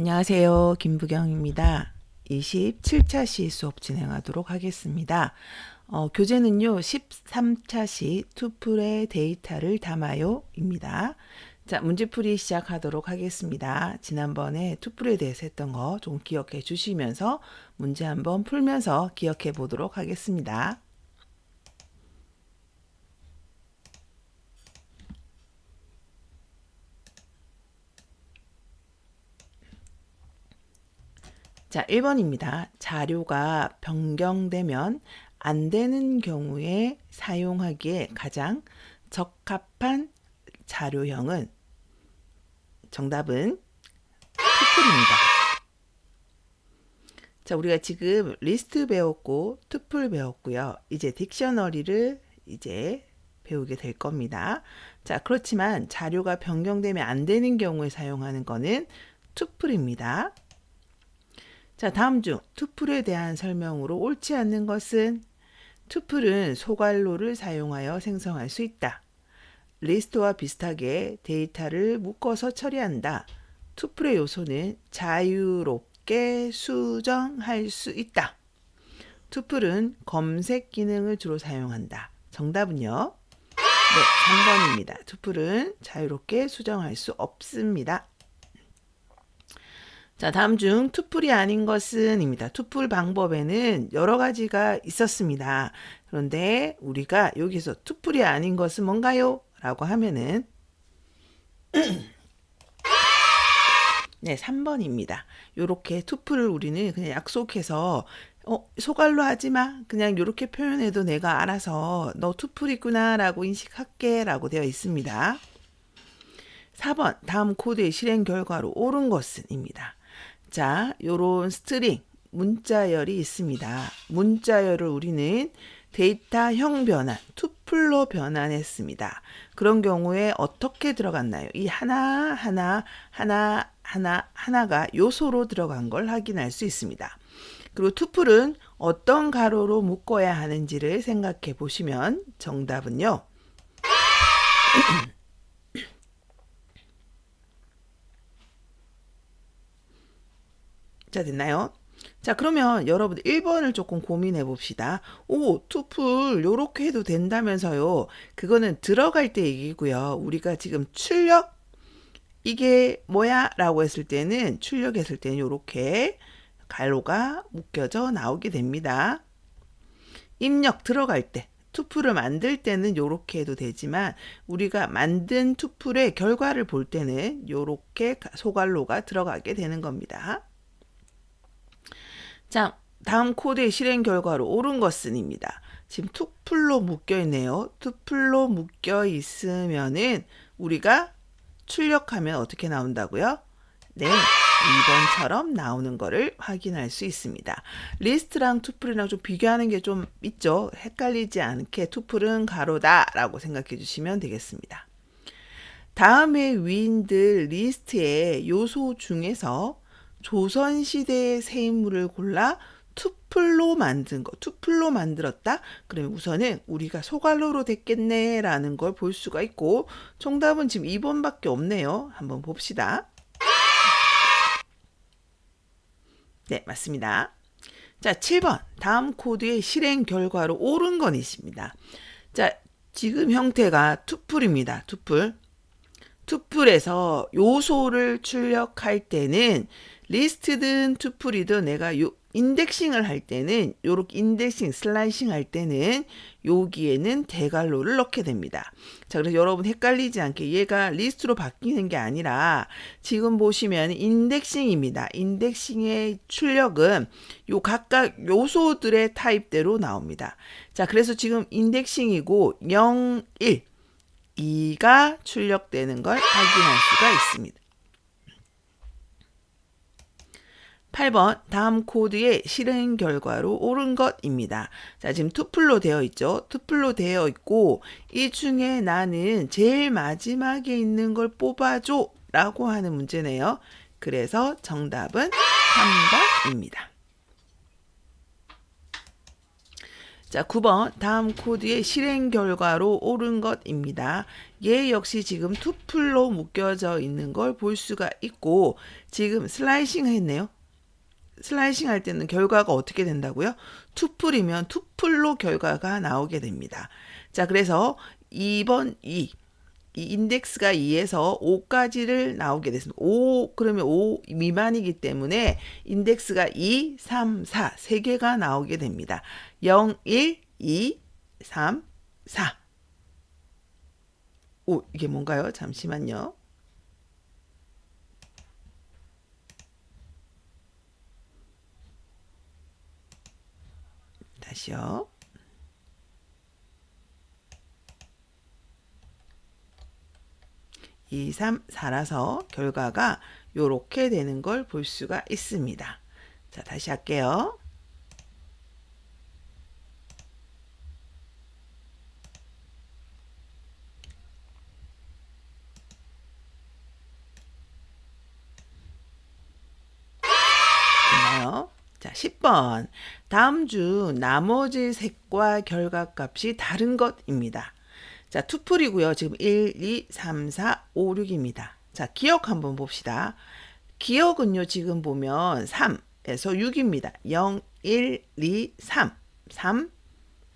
안녕하세요. 김부경입니다. 27차 시 수업 진행하도록 하겠습니다. 교재는요, 13차 시 투플의 데이터를 담아요 입니다. 자, 문제풀이 시작하도록 하겠습니다. 지난번에 투플에 대해서 했던 거 좀 기억해 주시면서 문제 한번 풀면서 기억해 보도록 하겠습니다. 자, 1번입니다. 자료가 변경되면 안 되는 경우에 사용하기에 가장 적합한 자료형은 정답은 투플입니다. 자, 우리가 지금 리스트 배웠고 투플 배웠고요. 이제 딕셔너리를 이제 배우게 될 겁니다. 자, 그렇지만 자료가 변경되면 안 되는 경우에 사용하는 거는 투플입니다. 자, 다음 중 투플에 대한 설명으로 옳지 않는 것은 투플은 소괄로를 사용하여 생성할 수 있다. 리스트와 비슷하게 데이터를 묶어서 처리한다. 투플의 요소는 자유롭게 수정할 수 있다. 투플은 검색 기능을 주로 사용한다. 정답은요? 네, 3번입니다. 투플은 자유롭게 수정할 수 없습니다. 자, 다음 중 투플이 아닌 것은 입니다. 투플 방법에는 여러 가지가 있었습니다. 그런데 우리가 여기서 투플이 아닌 것은 뭔가요? 라고 하면은 네, 3번입니다. 요렇게 투플을 우리는 그냥 약속해서 소갈로 하지 마. 그냥 요렇게 표현해도 내가 알아서 너 투플이구나 라고 인식할게 라고 되어 있습니다. 4번 다음 코드의 실행 결과로 옳은 것은 입니다. 자, 요런 스트링 문자열이 있습니다. 문자열을 우리는 데이터형 변환, 투플로 변환했습니다. 그런 경우에 어떻게 들어갔나요? 이 하나가 요소로 들어간 걸 확인할 수 있습니다. 그리고 투플은 어떤 가로로 묶어야 하는지를 생각해 보시면 정답은요. 자, 됐나요? 자, 그러면 여러분들 1번을 조금 고민해 봅시다. 오, 투플 요렇게 해도 된다면서요. 그거는 들어갈 때 얘기고요. 우리가 지금 출력 이게 뭐야? 라고 했을 때는 출력했을 때는 요렇게 가로가 묶여져 나오게 됩니다. 입력 들어갈 때 투플을 만들 때는 요렇게 해도 되지만 우리가 만든 투플의 결과를 볼 때는 요렇게 소괄로가 들어가게 되는 겁니다. 자, 다음 코드의 실행 결과로 옳은 것은입니다. 지금 투플로 묶여 있네요. 투플로 묶여 있으면은 우리가 출력하면 어떻게 나온다고요? 네, 2번처럼 나오는 거를 확인할 수 있습니다. 리스트랑 투플이랑 좀 비교하는 게 좀 있죠. 헷갈리지 않게 투플은 가로다 라고 생각해 주시면 되겠습니다. 다음에 위인들 리스트의 요소 중에서 조선시대의 새 인물을 골라 투플로 만든 거, 투플로 만들었다? 그러면 우선은 우리가 소갈로로 됐겠네 라는 걸 볼 수가 있고 정답은 지금 2번밖에 없네요. 한번 봅시다. 네, 맞습니다. 자, 7번 다음 코드의 실행 결과로 옳은 건 있습니다. 자, 지금 형태가 투플입니다. 투플. 투플에서 요소를 출력할 때는 리스트든 투플이든 내가 인덱싱을 할 때는 요렇게 인덱싱 슬라이싱 할 때는 여기에는 대괄호를 넣게 됩니다. 자, 그래서 여러분 헷갈리지 않게 얘가 리스트로 바뀌는 게 아니라 지금 보시면 인덱싱입니다. 인덱싱의 출력은 요 각각 요소들의 타입대로 나옵니다. 자, 그래서 지금 인덱싱이고 0, 1 2가 출력되는 걸 확인할 수가 있습니다. 8번 다음 코드의 실행 결과로 옳은 것입니다. 자, 지금 투플로 되어 있죠. 투플로 되어 있고 이 중에 나는 제일 마지막에 있는 걸 뽑아줘 라고 하는 문제네요. 그래서 정답은 3번입니다. 자, 9번 다음 코드의 실행 결과로 옳은 것입니다. 얘 역시 지금 투플로 묶여져 있는 걸 볼 수가 있고 지금 슬라이싱 했네요. 슬라이싱 할 때는 결과가 어떻게 된다고요? 투플이면 투플로 결과가 나오게 됩니다. 자, 그래서 2번 이 인덱스가 2에서 5까지를 나오게 됐습니다. 5 그러면 5 미만이기 때문에 인덱스가 2, 3, 4 3개가 나오게 됩니다. 0, 1, 2, 3, 4. 오, 이게 뭔가요? 잠시만요. 다시요. 2, 3, 4라서 결과가 이렇게 되는 걸 볼 수가 있습니다. 자, 다시 할게요. 됐나요? 자, 10번. 다음 중 나머지 색과 결과값이 다른 것입니다. 자, 투플이고요. 지금 1, 2, 3, 4, 5, 6입니다. 자, 기억 한번 봅시다. 기억은요, 지금 보면 3에서 6입니다. 0, 1, 2, 3, 3,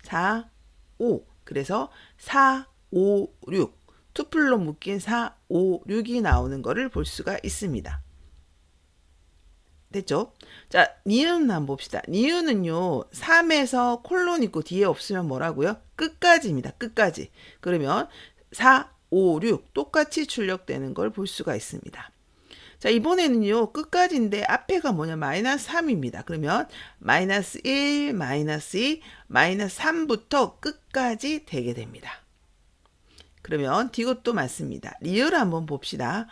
4, 5. 그래서 4, 5, 6. 투플로 묶인 4, 5, 6이 나오는 것을 볼 수가 있습니다. 됐죠? 자, 니은 한번 봅시다. 니은은요, 3에서 콜론 있고 뒤에 없으면 뭐라고요? 끝까지입니다. 끝까지. 그러면 4, 5, 6 똑같이 출력되는 걸 볼 수가 있습니다. 자, 이번에는요, 끝까지인데 앞에가 뭐냐? 마이너스 3입니다. 그러면 마이너스 1, 마이너스 2, 마이너스 3부터 끝까지 되게 됩니다. 그러면 이것도 맞습니다. 리을 한번 봅시다.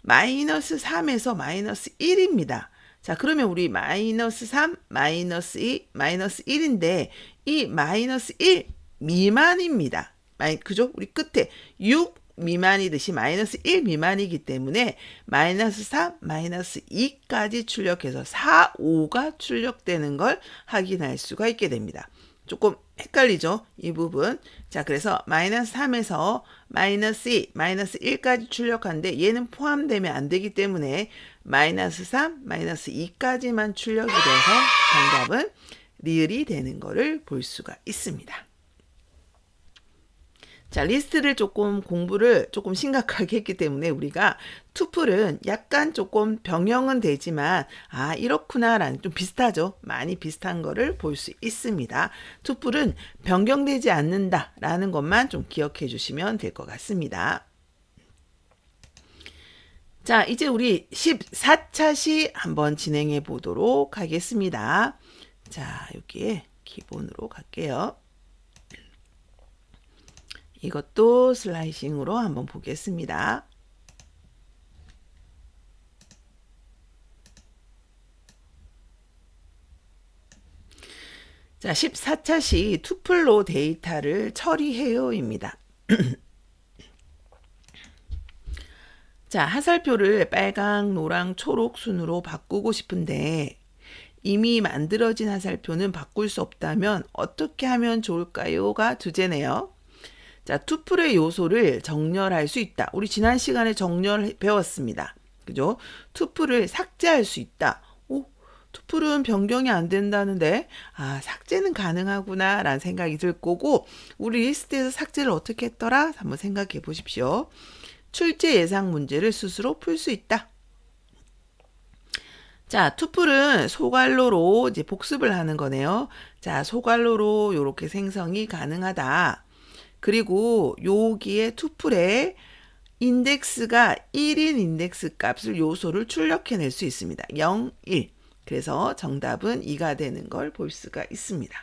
마이너스 3에서 마이너스 1입니다. 자, 그러면 우리 마이너스 3, 마이너스 2, 마이너스 1인데 이 마이너스 1 미만입니다. 그죠? 우리 끝에 6 미만이듯이 마이너스 1 미만이기 때문에 마이너스 3, 마이너스 2까지 출력해서 4, 5가 출력되는 걸 확인할 수가 있게 됩니다. 조금 헷갈리죠? 이 부분. 자, 그래서 마이너스 3에서 마이너스 2, 마이너스 1까지 출력하는데 얘는 포함되면 안 되기 때문에 마이너스 3, 마이너스 2까지만 출력이 돼서 정답은 리을이 되는 것을 볼 수가 있습니다. 자, 리스트를 공부를 조금 심각하게 했기 때문에 우리가 투플은 약간 조금 병영은 되지만 이렇구나라는 좀 비슷하죠. 많이 비슷한 거를 볼 수 있습니다. 투플은 변경되지 않는다라는 것만 좀 기억해 주시면 될 것 같습니다. 자, 이제 우리 14차시 한번 진행해 보도록 하겠습니다. 자, 여기에 기본으로 갈게요. 이것도 슬라이싱으로 한번 보겠습니다. 자, 14차시 투플로 데이터를 처리해요입니다. 자, 하살표를 빨강, 노랑, 초록 순으로 바꾸고 싶은데 이미 만들어진 하살표는 바꿀 수 없다면 어떻게 하면 좋을까요?가 주제네요. 자, 투플의 요소를 정렬할 수 있다. 우리 지난 시간에 정렬 배웠습니다. 그죠? 투플을 삭제할 수 있다. 투플은 변경이 안 된다는데 삭제는 가능하구나 라는 생각이 들 거고 우리 리스트에서 삭제를 어떻게 했더라? 한번 생각해 보십시오. 출제 예상 문제를 스스로 풀 수 있다. 자, 투플은 소괄로로 이제 복습을 하는 거네요. 자, 소괄로로 이렇게 생성이 가능하다. 그리고 여기에 투플에 인덱스가 1인 인덱스 값을 요소를 출력해낼 수 있습니다. 0, 1. 그래서 정답은 2가 되는 걸 볼 수가 있습니다.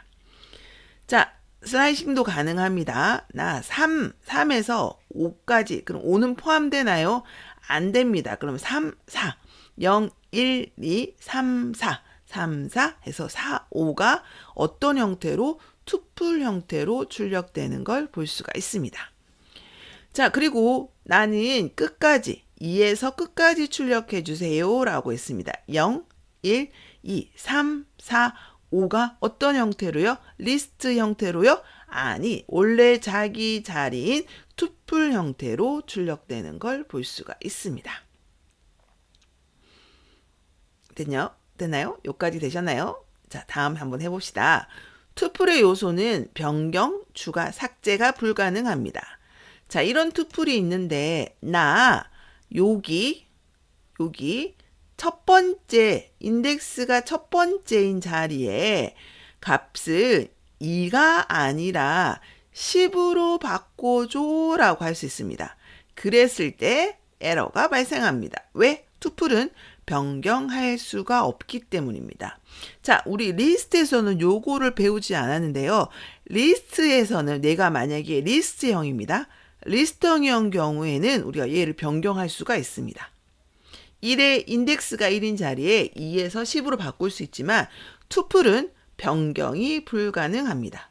자, 슬라이싱도 가능합니다. 3에서 5까지. 그럼 5는 포함되나요? 안 됩니다. 그럼 3, 4. 0, 1, 2, 3, 4. 3, 4 해서 4, 5가 어떤 형태로? 투플 형태로 출력되는 걸 볼 수가 있습니다. 자, 그리고 나는 끝까지 2에서 끝까지 출력해 주세요 라고 했습니다. 0, 1, 2, 3, 4, 5가 어떤 형태로요? 리스트 형태로요? 아니, 원래 자기 자리인 투플 형태로 출력되는 걸 볼 수가 있습니다. 됐나요? 여기까지 되셨나요? 자, 다음 한번 해봅시다. 투플의 요소는 변경, 추가, 삭제가 불가능합니다. 자, 이런 투플이 있는데 여기 첫 번째 인덱스가 첫 번째인 자리에 값을 2가 아니라 10으로 바꿔줘 라고 할 수 있습니다. 그랬을 때 에러가 발생합니다. 왜? 투플은 변경할 수가 없기 때문입니다. 자, 우리 리스트에서는 요거를 배우지 않았는데요. 리스트에서는 내가 만약에 리스트형입니다. 리스트형인 경우에는 우리가 얘를 변경할 수가 있습니다. 1의 인덱스가 1인 자리에 2에서 10으로 바꿀 수 있지만 투플은 변경이 불가능합니다.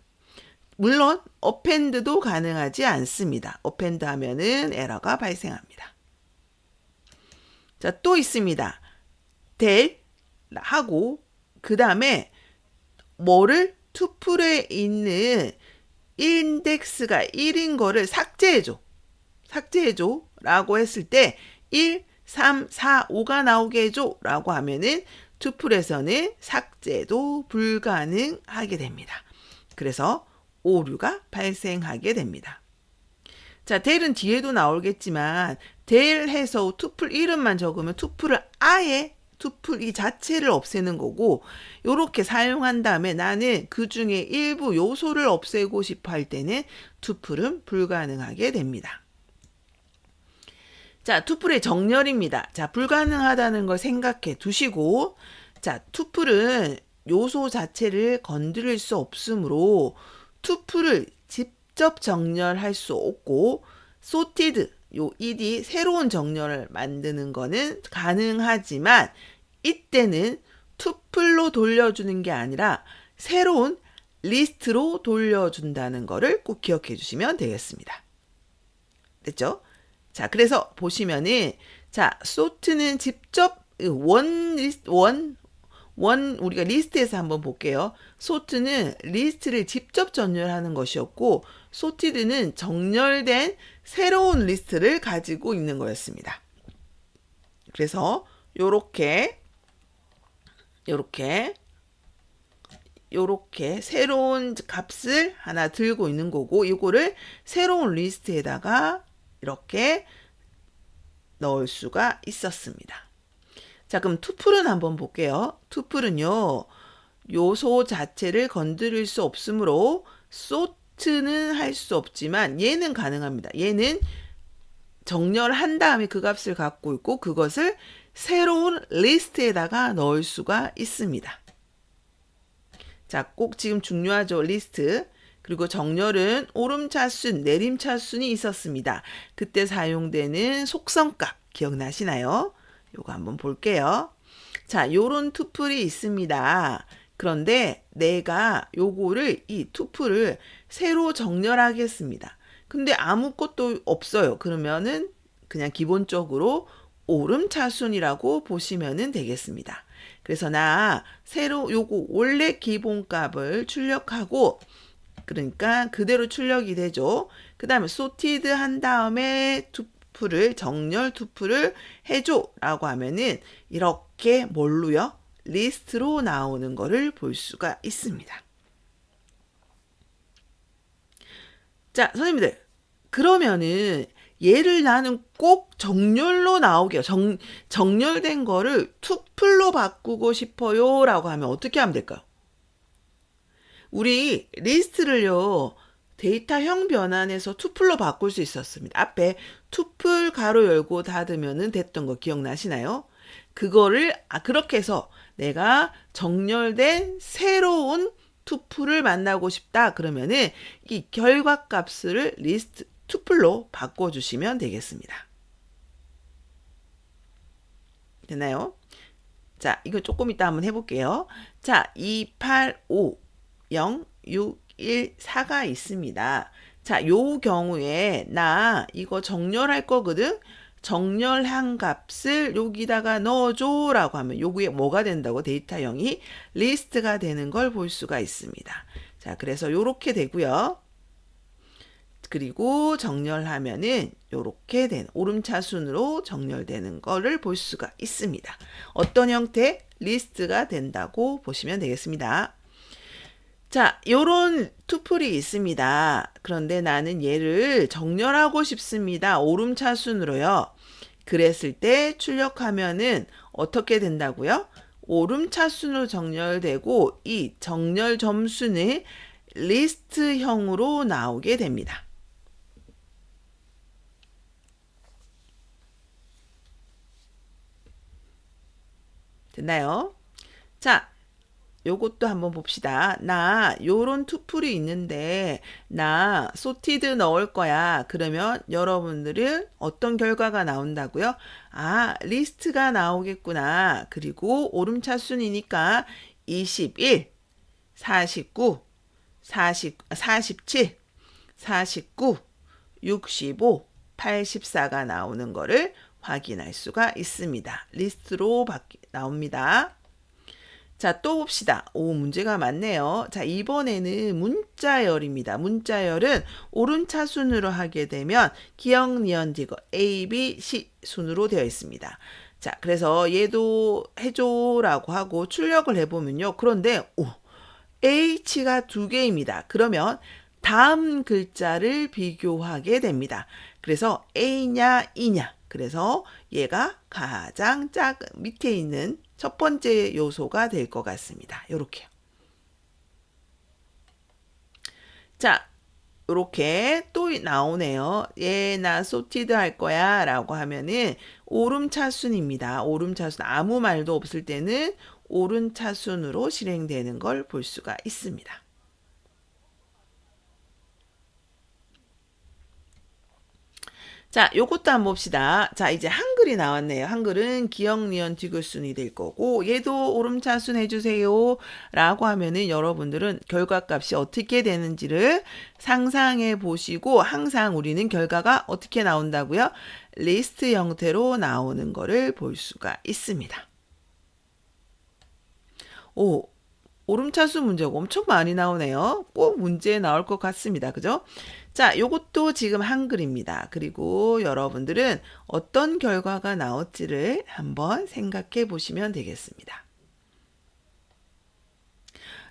물론 어펜드도 가능하지 않습니다. 어펜드 하면은 에러가 발생합니다. 자, 또 있습니다. del 하고 그 다음에 뭐를 투플에 있는 인덱스가 1인 거를 삭제해줘 라고 했을 때 1, 3, 4, 5가 나오게 해줘 라고 하면은 투플에서는 삭제도 불가능하게 됩니다. 그래서 오류가 발생하게 됩니다. 자, del은 뒤에도 나오겠지만 del 해서 투플 이름만 적으면 투플을 아예 투플 이 자체를 없애는 거고, 이렇게 사용한 다음에 나는 그 중에 일부 요소를 없애고 싶어 할 때는 투플은 불가능하게 됩니다. 자, 투플의 정렬입니다. 자, 불가능하다는 걸 생각해 두시고, 자, 투플은 요소 자체를 건드릴 수 없으므로 투플을 직접 정렬할 수 없고, sorted 요 ed 새로운 정렬을 만드는 거는 가능하지만 이때는 투플로 돌려주는 게 아니라 새로운 리스트로 돌려준다는 거를 꼭 기억해 주시면 되겠습니다. 됐죠? 자, 그래서 보시면은 자, sort는 직접 우리가 리스트에서 한번 볼게요. sort는 리스트를 직접 정렬하는 것이었고, sorted는 정렬된 새로운 리스트를 가지고 있는 거였습니다. 그래서 요렇게 새로운 값을 하나 들고 있는 거고, 이거를 새로운 리스트에다가 이렇게 넣을 수가 있었습니다. 자, 그럼 투플은 한번 볼게요. 투플은요, 요소 자체를 건드릴 수 없으므로 sort는 할 수 없지만 얘는 가능합니다. 얘는 정렬한 다음에 그 값을 갖고 있고 그것을 새로운 리스트에다가 넣을 수가 있습니다. 자, 꼭 지금 중요하죠. 리스트. 그리고 정렬은 오름차순, 내림차순이 있었습니다. 그때 사용되는 속성값 기억나시나요? 요거 한번 볼게요. 자, 요런 투플이 있습니다. 그런데 내가 요거를 이 투플을 새로 정렬하겠습니다. 근데 아무것도 없어요. 그러면은 그냥 기본적으로 오름차순이라고 보시면 되겠습니다. 그래서 나 새로 요거 원래 기본값을 출력하고, 그러니까 그대로 출력이 되죠. 그 다음에 sorted 한 다음에 투플을 정렬 투플을 해줘 라고 하면은 이렇게 뭘로요? 리스트로 나오는 거를 볼 수가 있습니다. 자, 선생님들, 그러면은 얘를 나는 꼭 정렬로 나오게 정렬된 거를 투플로 바꾸고 싶어요 라고 하면 어떻게 하면 될까요? 우리 리스트를요, 데이터형 변환에서 투플로 바꿀 수 있었습니다. 앞에 투플 가로 열고 닫으면 됐던 거 기억나시나요? 그거를 그렇게 해서 내가 정렬된 새로운 투플을 만나고 싶다 그러면은 이 결과값을 리스트 투플로 바꿔주시면 되겠습니다. 됐나요? 자, 이거 조금 이따 한번 해볼게요. 자, 28506114가 있습니다. 자, 요 경우에 나 이거 정렬할 거거든. 정렬한 값을 여기다가 넣어줘 라고 하면 요게 뭐가 된다고? 데이터형이 리스트가 되는 걸 볼 수가 있습니다. 자, 그래서 요렇게 되고요. 그리고 정렬하면은 요렇게 된 오름차순으로 정렬되는 거를 볼 수가 있습니다. 어떤 형태? 리스트가 된다고 보시면 되겠습니다. 자, 요런 투플이 있습니다. 그런데 나는 얘를 정렬하고 싶습니다. 오름차순으로요. 그랬을 때 출력하면은 어떻게 된다고요? 오름차순으로 정렬되고 이 정렬 점수는 리스트형으로 나오게 됩니다. 됐나요? 자, 요것도 한번 봅시다. 나 요런 투플이 있는데 나 소티드 넣을 거야. 그러면 여러분들은 어떤 결과가 나온다고요? 아, 리스트가 나오겠구나. 그리고 오름차순이니까 21, 49, 47, 49, 65, 84가 나오는 거를 확인할 수가 있습니다. 리스트로 나옵니다. 자, 또 봅시다. 오, 문제가 많네요. 자, 이번에는 문자열입니다. 문자열은 오름차순으로 하게 되면 기억, 니은, 디귿 A, B, C 순으로 되어 있습니다. 자, 그래서 얘도 해줘라고 하고 출력을 해보면요. 그런데 오, H가 두 개입니다. 그러면 다음 글자를 비교하게 됩니다. 그래서 A냐, E냐. 그래서 얘가 가장 작은 밑에 있는 첫 번째 요소가 될 것 같습니다. 요렇게요. 자, 요렇게 또 나오네요. 얘 나 소티드 할 거야 라고 하면은 오름차순입니다. 오름차순 아무 말도 없을 때는 오름차순으로 실행되는 걸 볼 수가 있습니다. 자, 요것도 한번 봅시다. 자, 이제 한글이 나왔네요. 한글은 기억, 니은, 디귿순이 될 거고 얘도 오름차순 해주세요 라고 하면은 여러분들은 결과값이 어떻게 되는지를 상상해 보시고 항상 우리는 결과가 어떻게 나온다고요? 리스트 형태로 나오는 거를 볼 수가 있습니다. 오, 오름차순 문제가 엄청 많이 나오네요. 꼭 문제에 나올 것 같습니다. 그죠? 자, 요것도 지금 한글입니다. 그리고 여러분들은 어떤 결과가 나올지를 한번 생각해 보시면 되겠습니다.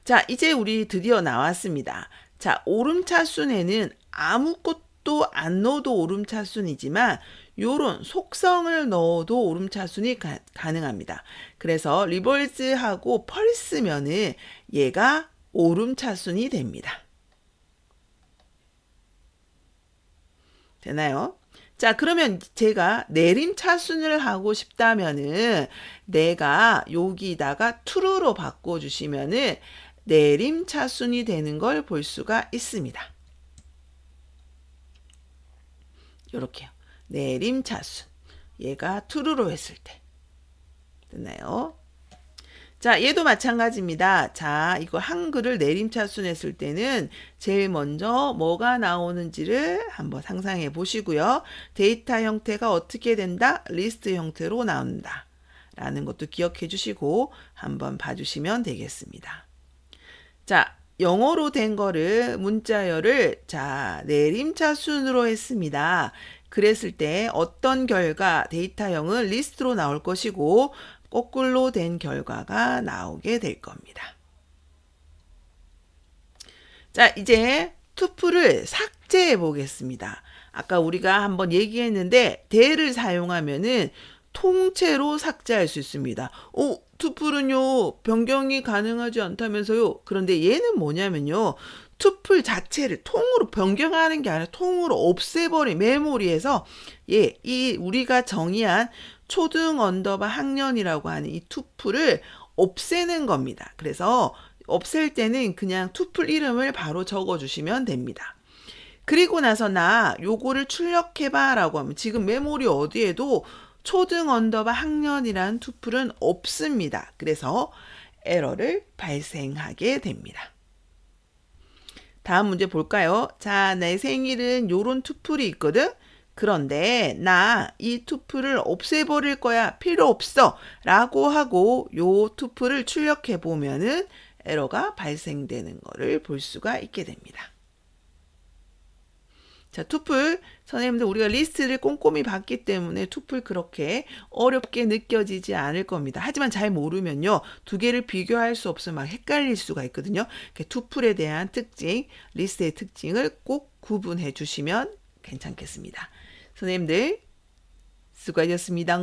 자, 이제 우리 드디어 나왔습니다. 자, 오름차순에는 아무것도 안 넣어도 오름차순이지만 요런 속성을 넣어도 오름차순이 가능합니다. 그래서 리버스하고 펄스면은 얘가 오름차순이 됩니다. 되나요? 자, 그러면 제가 내림차순을 하고 싶다면은 내가 여기다가 true로 바꿔주시면은 내림차순이 되는 걸 볼 수가 있습니다. 요렇게요. 내림차순. 얘가 true로 했을 때. 됐나요? 자, 얘도 마찬가지입니다. 자, 이거 한글을 내림차순 했을 때는 제일 먼저 뭐가 나오는지를 한번 상상해 보시고요. 데이터 형태가 어떻게 된다? 리스트 형태로 나온다. 라는 것도 기억해 주시고 한번 봐주시면 되겠습니다. 자, 영어로 된 거를 문자열을 자, 내림차순으로 했습니다. 그랬을 때 어떤 결과 데이터형은 리스트로 나올 것이고 거꾸로 된 결과가 나오게 될 겁니다. 자, 이제 투플을 삭제해 보겠습니다. 아까 우리가 한번 얘기했는데 대를 사용하면은 통째로 삭제할 수 있습니다. 투플은요 변경이 가능하지 않다면서요. 그런데 얘는 뭐냐면요. 투플 자체를 통으로 변경하는 게 아니라 통으로 없애버린 메모리에서 이 우리가 정의한 초등 언더바 학년이라고 하는 이 투플을 없애는 겁니다. 그래서 없앨 때는 그냥 투플 이름을 바로 적어주시면 됩니다. 그리고 나서 나 요거를 출력해봐 라고 하면 지금 메모리 어디에도 초등 언더바 학년이라는 투플은 없습니다. 그래서 에러를 발생하게 됩니다. 다음 문제 볼까요? 자, 내 생일은 요런 투플이 있거든. 그런데 나 이 투플을 없애버릴 거야. 필요 없어. 라고 하고 요 투플을 출력해 보면은 에러가 발생되는 거를 볼 수가 있게 됩니다. 자, 투플. 선생님들 우리가 리스트를 꼼꼼히 봤기 때문에 투플 그렇게 어렵게 느껴지지 않을 겁니다. 하지만 잘 모르면요. 두 개를 비교할 수 없어 막 헷갈릴 수가 있거든요. 투플에 대한 특징, 리스트의 특징을 꼭 구분해 주시면 괜찮겠습니다. 선생님들 수고하셨습니다.